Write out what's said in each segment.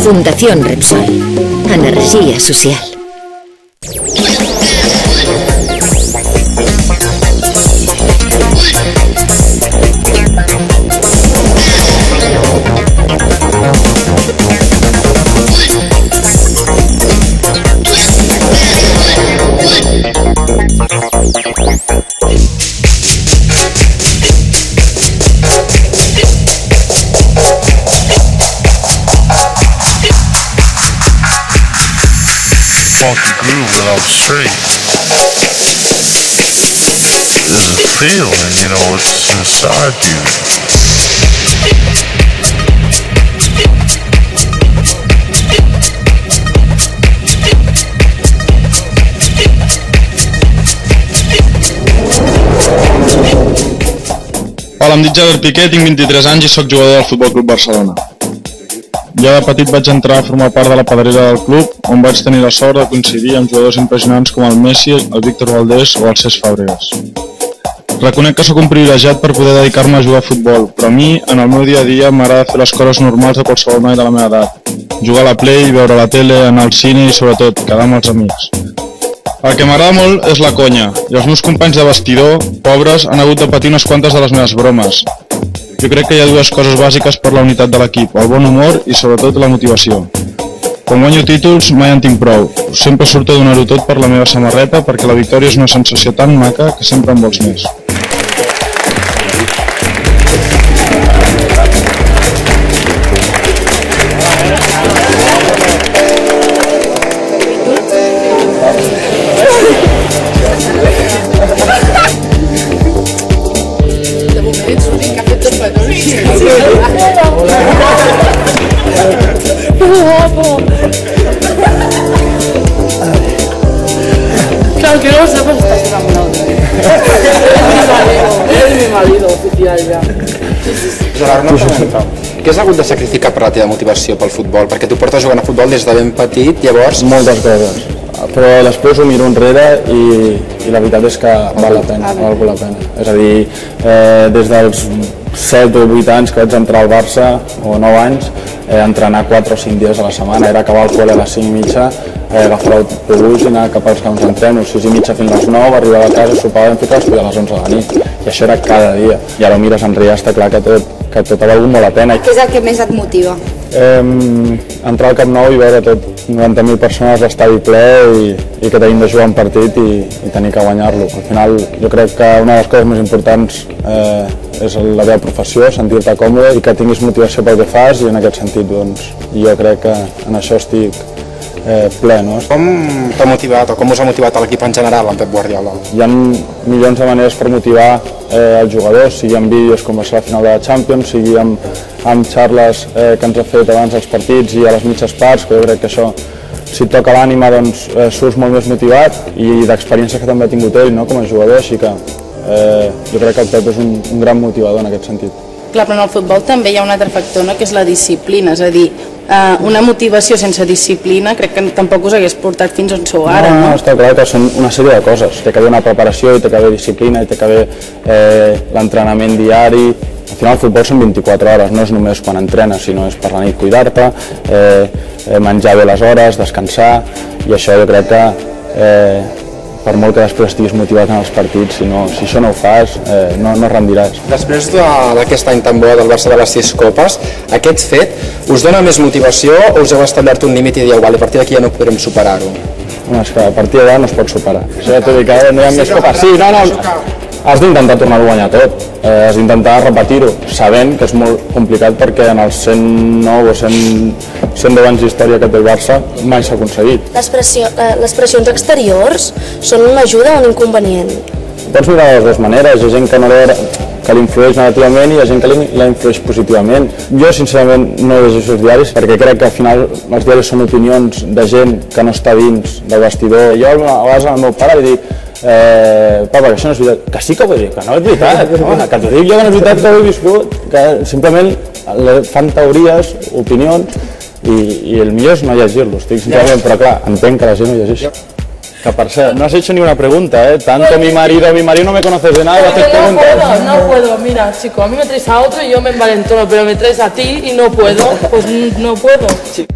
Fundación Repsol. Energia social. Funky groove without straight. There's a feeling, you know, it's inside you. Hola, em dic Javier Piqué, tinc 23 anys i sóc jugador del Futbol Club Barcelona. Jo de petit vaig entrar a formar part de la pedrera del club, on vaig tenir la sort de coincidir amb jugadors impressionants com el Messi, el Víctor Valdés o el Cesc Fàbregas. Reconec que sóc un privilegiat per poder dedicar-me a jugar a futbol, però a mi, en el meu dia a dia, m'agrada fer les coses normals de qualsevol noi de la meva edat. Jugar a la Play, veure la tele, anar al cine i, sobretot, quedar amb els amics. El que m'agrada molt és la conya, i els meus companys de vestidor, pobres, han hagut de patir unes quantes de les meves bromes. Jo crec que hi ha dues coses bàsiques per la unitat de l'equip, el bon humor i sobretot la motivació. Quan guanyo títols mai en tinc prou, sempre surto a donar-ho tot per la meva samarreta perquè la victòria és una sensació tan maca que sempre en vols més. Claro que no lo sepas, estás enamorado de mí. Es mi marido oficial ja. Gerard, una pregunta. Què has hagut de sacrificar per la teva motivació pel futbol? Perquè tu portes jugant a futbol des de ben petit, llavors... Moltes coses, però després ho miro enrere i la veritat és que val la pena, val la pena. És a dir, des dels 7 o 8 anys que vaig entrar al Barça, o 9 anys, entrenar 4 o 5 dies a la setmana, era acabar el col·le a les 5:30, agafar l'autobús i anar cap als camps d'entrenos, 6:30 fins a les 9, arribava a casa, sopava ben ficat, estudiar a les 11 de la nit, i això era cada dia. I ara ho mires enrere, està clar que tot ha valgut molt la pena. Què és el que més et motiva? Entrar al Camp Nou i veure tot 90.000 persones a l'estadi ple i que tenim de jugar un partit i tenir que guanyar-lo. Al final jo crec que una de les coses més importants és la teva professió, sentir-te còmode i que tinguis motivació pel que fas, i en aquest sentit doncs, jo crec que en això estic ple. No? Com t'ha motivat o com us ha motivat l'equip en general, en Pep Guardiola? Hi ha milions de maneres per motivar els jugadors, sigui amb vídeos com va ser la final de la Champions, sigui amb xarles que ens ha fet abans dels partits i a les mitges parts, que jo crec que això, si et toca l'ànima, doncs surts molt més motivat, i d'experiència que també ha tingut ell, no? Com a jugador, així que jo crec que el Pep és un gran motivador en aquest sentit. Clar, però en el futbol també hi ha un altre factor, no? Que és la disciplina, és a dir, una motivació sense disciplina crec que tampoc us hagués portat fins on sou ara, no? No, està clar que són una sèrie de coses. Té que haver una preparació, i té que haver disciplina, i té que haver l'entrenament diari. Al final el futbol són 24 hores, no és només quan entrenes, sinó és per la nit cuidar-te, menjar bé les hores, descansar, i això jo crec que per molt que després estiguis motivat en els partits, si això no ho fas, no rendiràs. Després d'aquest any tan bo del Barça de les 6 copes, aquest fet us dona més motivació o us heu establert un límit i dieu, vale, a partir d'aquí ja no podrem superar-ho? Home, és que a partir d'ara no es pot superar. Això ja t'ho dic, no hi ha més copes. Sí, no, has d'intentar tornar-ho a guanyar tot, has d'intentar repetir-ho, sabent que és molt complicat perquè en els 109 o 110 anys d'història que té el Barça mai s'ha aconseguit. Les pressions exteriors són una ajuda o un inconvenient? Pots mirar de les dues maneres, hi ha gent que l'influeix negativament i hi ha gent que l'influeix positivament. Jo, sincerament, no llegeixo els diaris perquè crec que al final els diaris són opinions de gent que no està dins del vestidor. Jo a vegades al meu pare li dic, papa, que això no és veritat, que sí que ho vull dir, que no és veritat, que t'ho dic jo que no és veritat, que ho he viscut, que simplement fan teories, opinions, i el millor és no llegir-los, estic sincerament, però clar, entenc que la gent no llegeixi. Que per cert, no has hecho ni una pregunta, ¿eh? Tanto mi marido no me conoces de nada y haces preguntas. No puedo, mira, chico, a mí me traes a otro y yo me envalentono, pero me traes a ti y no puedo, pues no puedo.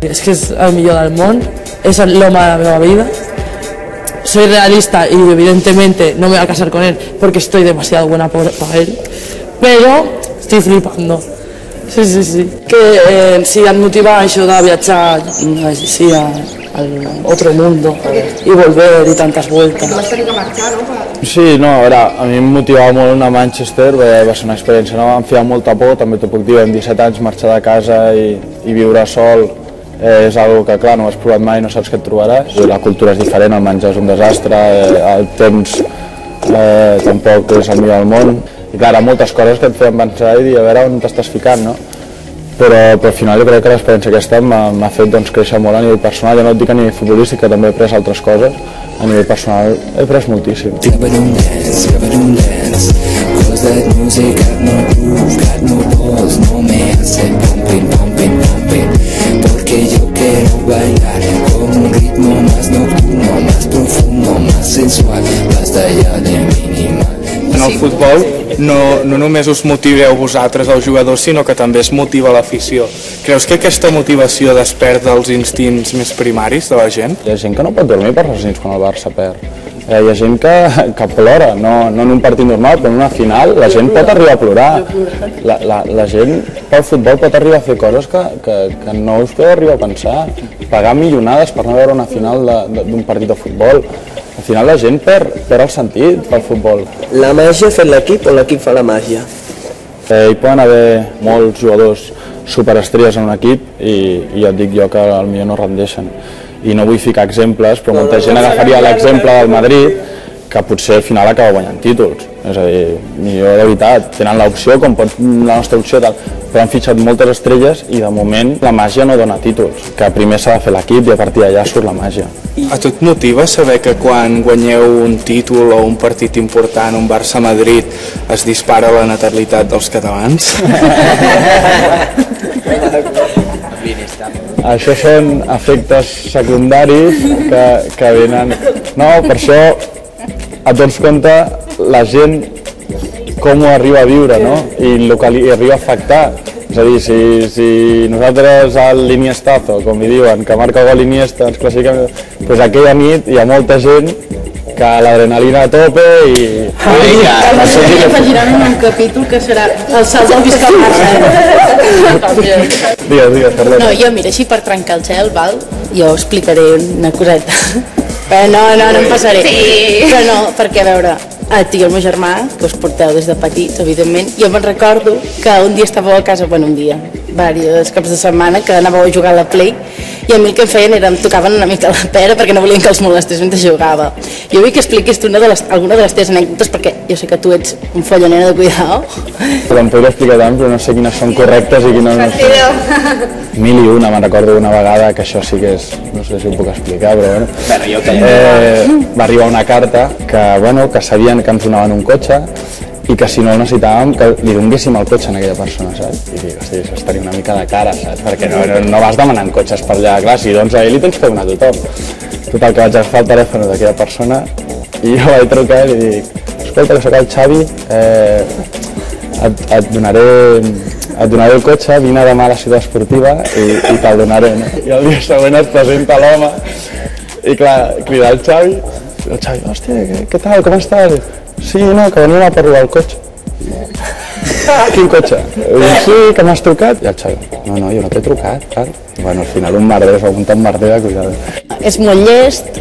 Es que es el millor del món, és l'home de la meva vida. Soy realista y evidentemente no me voy a casar con él porque estoy demasiado buena para él, pero estoy flipando. Sí. Que si em motiva això de viatjar així al otro mundo y volver y tantas vueltas. Sí, no, a veure, a mi em motivava molt anar a Manchester, va ser una experiència nova, em feia molta por, també t'ho puc dir, amb 17 anys marxar de casa i viure sol és algo que, clar, no has provat mai, no saps què et trobaràs. La cultura és diferent, el menjar és un desastre, el temps tampoc és el millor del món. I clar, hi ha moltes coses que et feien pensar i dir, a veure on t'estàs ficant, no? Però al final jo crec que l'experiència aquesta m'ha fet créixer molt a nivell personal, ja no et dic a nivell futbolístic, que també he après altres coses, a nivell personal he après moltíssim. Porque yo quiero bailar con un ritmo más nocturno, más profundo, más sensual, basta ya de minimal. En el futbol no només us motiveu vosaltres, els jugadors, sinó que també es motiva l'afició. Creus que aquesta motivació desperta els instints més primaris de la gent? Hi ha gent que no pot dormir per les nits quan el Barça perd. Hi ha gent que plora, no en un partit normal, però en una final la gent pot arribar a plorar. La gent pel futbol pot arribar a fer coses que no us podeu arribar a pensar. Pagar milionades per no veure una final d'un partit de futbol. Al final la gent perd el sentit pel futbol. La màgia fa l'equip o l'equip fa la màgia? Hi poden haver molts jugadors superestrelles en un equip i ja et dic jo que potser no rendeixen. I no vull ficar exemples, però molta gent agafaria l'exemple del Madrid, que potser al final acaba guanyant títols. És a dir, jo de veritat, tenen l'opció, com pot la nostra opció, però han fitxat moltes estrelles i de moment la màgia no dona títols, que primer s'ha de fer l'equip i a partir d'allà surt la màgia. A tu et motiva saber que quan guanyeu un títol o un partit important, un Barça-Madrid, es dispara la natalitat dels catalans? Això són efectes secundaris que venen... No, per això et dones compte la gent com ho arriba a viure, no? I el que li arriba a afectar. És a dir, si nosaltres a l'Iniestazo, com li diuen, que marca gol Iniesta, ens classifiquem, doncs aquella nit hi ha molta gent que l'adrenalina a tope i... Afegiran un capítol que serà el salt del Visca Barça. Digues, Carlota. No, jo, mira, així per trencar el gel, val? Jo explicaré una coseta. Però no em passaré. Però no, perquè a veure, a tu i el meu germà, que us porteu des de petits, evidentment, jo me'n recordo que un dia estàveu a casa, bueno, un dia, diversos caps de setmana, que anàveu a jugar a la Play, i a mi el que em feien era, em tocaven una mica la pera perquè no volien que els molestés mentre jugava. Jo vull que expliquis tu alguna de les teves anècdotes, perquè jo sé que tu ets un follonero de cuidao. Em podria explicar tant, però no sé quines són correctes i quines no són. 1001, me'n recordo una vegada, que això sí que és, no sé si ho puc explicar, però bueno. Va arribar una carta que sabien que ens donaven un cotxe i que si no el necessitàvem que li donéssim el cotxe a aquella persona, saps? I dic, hosti, això estaria una mica de cara, saps? Perquè no vas demanant cotxes per allà, clar, si doncs a ell li tens que donar a tothom. Total, que vaig agafar el telèfon d'aquella persona i jo vaig trucar i li dic, escolta, que soc el Xavi, et donaré el cotxe, vine demà a la ciutat esportiva i te'l donaré, no? I el dia següent es presenta l'home i clar, crida el Xavi, hòstia, què tal, com estàs? Sí, no, que venim a per robar el cotxe. Quin cotxe? Sí, que m'has trucat. I el Xavi, no, jo no t'he trucat, clar. Bueno, al final un merder, s'ha muntat un merder de cuidado. És molt llest,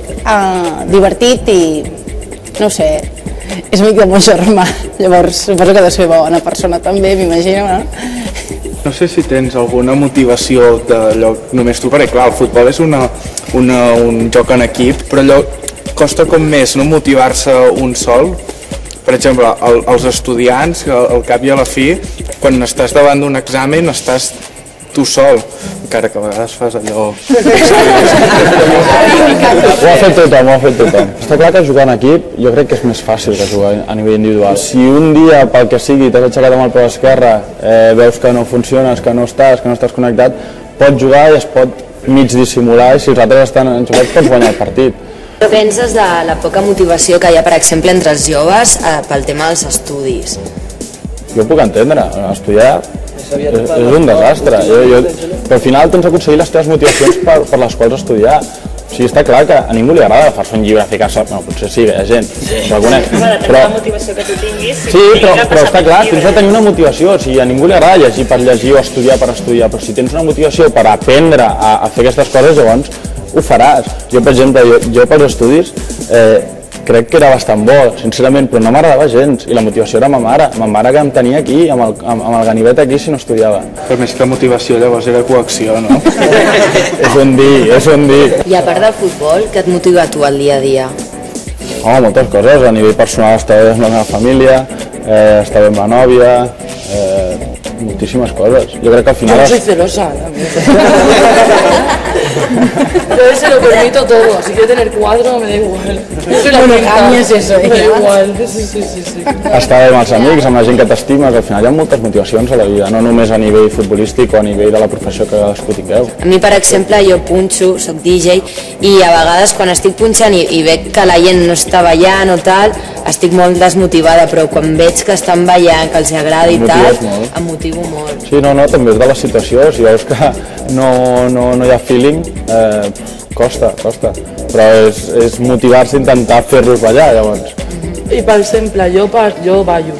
divertit i, no sé, és amic del meu germà. Llavors, suposo que ha de ser bona persona també, m'imagino, no? No sé si tens alguna motivació d'allò, només tu, perquè clar, el futbol és un joc en equip, però allò costa com més no motivar-se un sol. Per exemple, els estudiants, al cap i a la fi, quan estàs davant d'un examen estàs tu sol, encara que a vegades fas allò... Ho ha fet tothom. Està clar que jugar en equip jo crec que és més fàcil que jugar a nivell individual. Si un dia, pel que sigui, t'has aixecat amb el peu esquerre, veus que no funciones, que no estàs connectat, pots jugar i es pot mig dissimular i si els altres estan enxufats pots guanyar el partit. Què penses de la poca motivació que hi ha, per exemple, entre els joves pel tema dels estudis? Jo ho puc entendre, estudiar és un desastre, però al final tens d'aconseguir les teves motivacions per les quals estudiar. O sigui, està clar que a ningú li agrada agafar-se un llibre, ficar-se... No, potser sí, hi ha gent, ho reconec. Però la motivació que tu tinguis... Sí, però està clar, tens de tenir una motivació. O sigui, a ningú li agrada llegir per llegir o estudiar per estudiar, però si tens una motivació per aprendre a fer aquestes coses, llavors ho faràs. Jo, per exemple, jo pels estudis crec que era bastant bo, sincerament, però no m'agradava gens, i la motivació era ma mare que em tenia aquí, amb el ganivet aquí, si no estudiava. Però més que motivació, llavors era coacció, no? És un dir. I a part del futbol, què et motiva a tu al dia a dia? Home, moltes coses, a nivell personal estar bé amb la meva família, estar bé amb la nòvia, moltíssimes coses. Jo crec que al final... Yo no soy celosa, yo se lo permito todo, si quiere tener 4 me da igual. Yo soy la monogamia es eso, me da igual, sí. Estar bé amb els amics, amb la gent que t'estimes, al final hi ha moltes motivacions a la vida, no només a nivell futbolístic o a nivell de la professió que cadascú tingueu. A mi, per exemple, jo punxo, soc DJ, i a vegades quan estic punxant i veig que la gent no està ballant o tal, estic molt desmotivada, però quan veig que estan ballant, que els agrada i tal, em motivo molt. Sí, no, també és de la situació, si veus que no hi ha feeling, costa, però és motivar-se a intentar fer-los ballar, llavors. Y por ejemplo, yo bailo,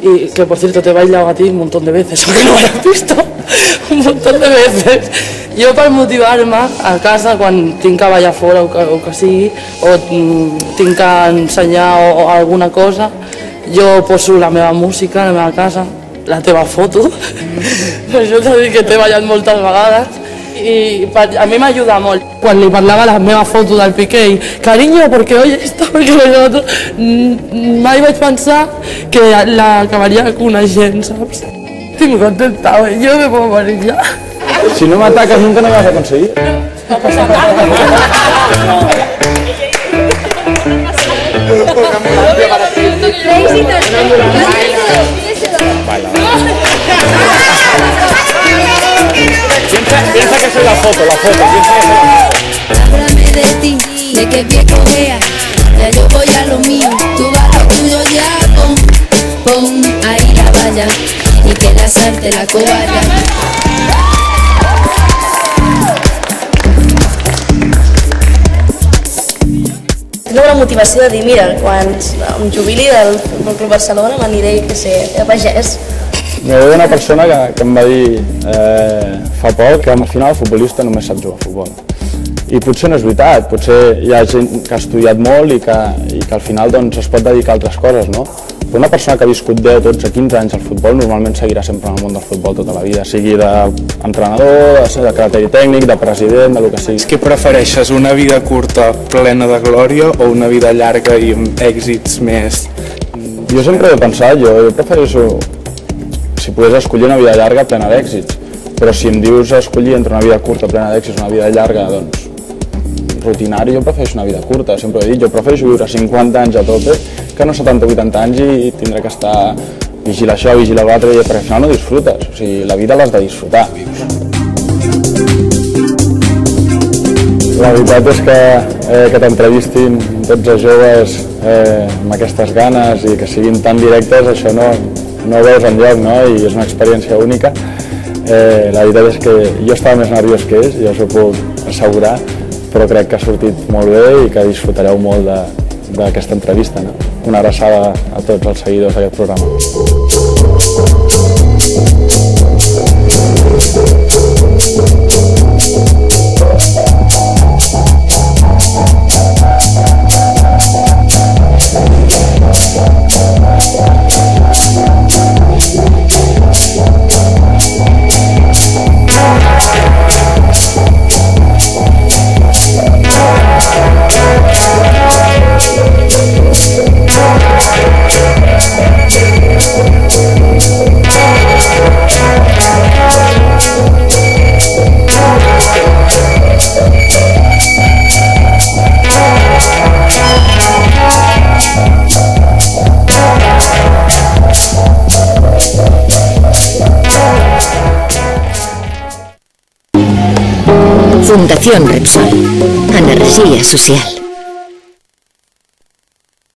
y que por cierto te he bailado a ti un montón de veces, aunque no lo has visto, un montón de veces. Jo per motivar-me a casa quan tinc que ballar fora o que sigui, o tinc que ensenyar o alguna cosa, jo poso la meva música a la meva casa, la teva foto, això t'ha dit que t'he ballat moltes vegades, i a mi m'ajuda molt. Quan li parlava la meva foto del Piqué, cariño, porque oye esto, porque lo otro, mai vaig pensar que l'acabaria coneixent, saps? Estic molt contenta, jo me puedo morir ja. Si no m'ataques nunca no vas a conseguir. Piensa que soy la foto, piensa que soy la foto. Háblame de ti, de qué pie cojea, ya yo voy a lo mío, tú vas a lo tuyo ya, pon ahí la valla, y que la salte la cobaya. Tinc una motivació de dir, mira, quan em jubili del Futbol Club Barcelona m'aniré, que sé, a pagès. Hi havia una persona que em va dir fa poc que al final el futbolista només sap jugar a futbol. I potser no és veritat, potser hi ha gent que ha estudiat molt i que al final doncs, es pot dedicar a altres coses, no? Però una persona que ha viscut 10, 12, 15 anys al futbol normalment seguirà sempre en el món del futbol tota la vida, sigui d'entrenador, de secretari tècnic, de president, de lo que sigui. Què prefereixes, una vida curta plena de glòria o una vida llarga i amb èxits més? Jo sempre he pensat, jo prefereixo, si pogués escollir una vida llarga plena d'èxits, però si em dius escollir entre una vida curta plena d'èxits i una vida llarga, doncs, rutinari, jo prefereixo una vida curta, sempre ho he dit, jo prefereixo viure 50 anys a tope que no 70 o 80 anys i tindré que estar vigilar això, vigilar l'altre, perquè al final no disfrutes, o sigui, la vida l'has de disfrutar. La veritat és que t'entrevistin tots els joves amb aquestes ganes i que siguin tan directes, això no ho veus enlloc, no? I és una experiència única. La veritat és que jo estava més nerviós que ells, ja us ho puc assegurar, però crec que ha sortit molt bé i que disfrutareu molt d'aquesta entrevista. Una abraçada a tots els seguidors d'aquest programa. Fundación Repsol. Energía social.